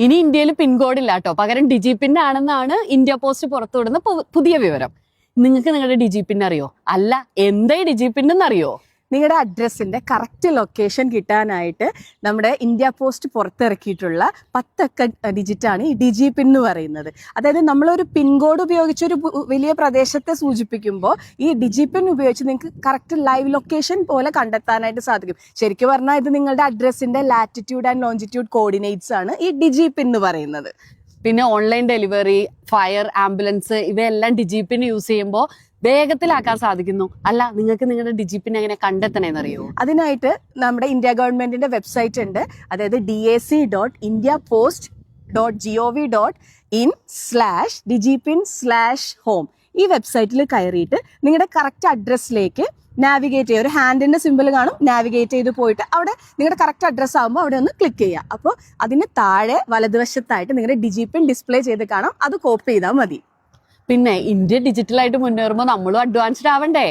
ഇനി ഇന്ത്യയിൽ പിൻകോഡ് ഇല്ല കേട്ടോ, പകരം ഡിജി പിൻ ആണെന്നാണ് ഇന്ത്യ പോസ്റ്റ് പുറത്തുവിടുന്ന പുതിയ വിവരം. നിങ്ങൾക്ക് നിങ്ങളുടെ ഡിജി പിൻ അറിയോ? അല്ല, എന്താ ഈ ഡിജി പിൻ എന്നറിയോ? നിങ്ങളുടെ അഡ്രസ്സിന്റെ കറക്റ്റ് ലൊക്കേഷൻ കിട്ടാനായിട്ട് നമ്മുടെ ഇന്ത്യ പോസ്റ്റ് പുറത്തിറക്കിയിട്ടുള്ള 10 അക്ക ഡിജിറ്റാണ് ഈ ഡിജി പിൻ എന്ന് പറയുന്നത്. അതായത് നമ്മളൊരു പിൻകോഡ് ഉപയോഗിച്ച് ഒരു വലിയ പ്രദേശത്തെ സൂചിപ്പിക്കുമ്പോൾ ഈ ഡിജി പിൻ ഉപയോഗിച്ച് നിങ്ങൾക്ക് കറക്റ്റ് ലൈവ് ലൊക്കേഷൻ പോലെ കണ്ടെത്താനായിട്ട് സാധിക്കും. ശരിക്കും പറഞ്ഞാൽ ഇത് നിങ്ങളുടെ അഡ്രസ്സിന്റെ ലാറ്റിറ്റ്യൂഡ് ആൻഡ് ലോഞ്ചിറ്റ്യൂഡ് കോർഡിനേറ്റ്സ് ആണ് ഈ ഡിജി പിൻ എന്ന് പറയുന്നത്. പിന്നെ ഓൺലൈൻ ഡെലിവറി, ഫയർ, ആംബുലൻസ് ഇവയെല്ലാം ഡിജി പിൻ യൂസ് ചെയ്യുമ്പോൾ വേഗത്തിലാക്കാൻ സാധിക്കുന്നു. അല്ല, നിങ്ങൾക്ക് നിങ്ങളുടെ ഡിജി പിൻ എങ്ങനെ കണ്ടെത്തണേന്നറിയോ? അതിനായിട്ട് നമ്മുടെ ഇന്ത്യ ഗവൺമെന്റിന്റെ വെബ്സൈറ്റ് ഉണ്ട്. അതായത് dac.indiapost.gov.in/digipin/home ഈ വെബ്സൈറ്റിൽ കയറിയിട്ട് നിങ്ങളുടെ കറക്റ്റ് അഡ്രസ്സിലേക്ക് നാവിഗേറ്റ് ചെയ്യുക. ഒരു ഹാൻഡിന്റെ സിമ്പിൾ കാണും, നാവിഗേറ്റ് ചെയ്ത് പോയിട്ട് അവിടെ നിങ്ങളുടെ കറക്റ്റ് അഡ്രസ്സ് ആകുമ്പോൾ അവിടെ ഒന്ന് ക്ലിക്ക് ചെയ്യുക. അപ്പോൾ അതിന് താഴെ വലതുവശത്തായിട്ട് നിങ്ങളുടെ ഡിജി പിൻ ഡിസ്പ്ലേ ചെയ്ത് കാണാം, അത് കോപ്പി ചെയ്താൽ മതി. പിന്നെ ഇന്ത്യ ഡിജിറ്റലായിട്ട് മുന്നേറുമ്പോൾ നമ്മളും അഡ്വാൻസ്ഡ് ആവണ്ടേ?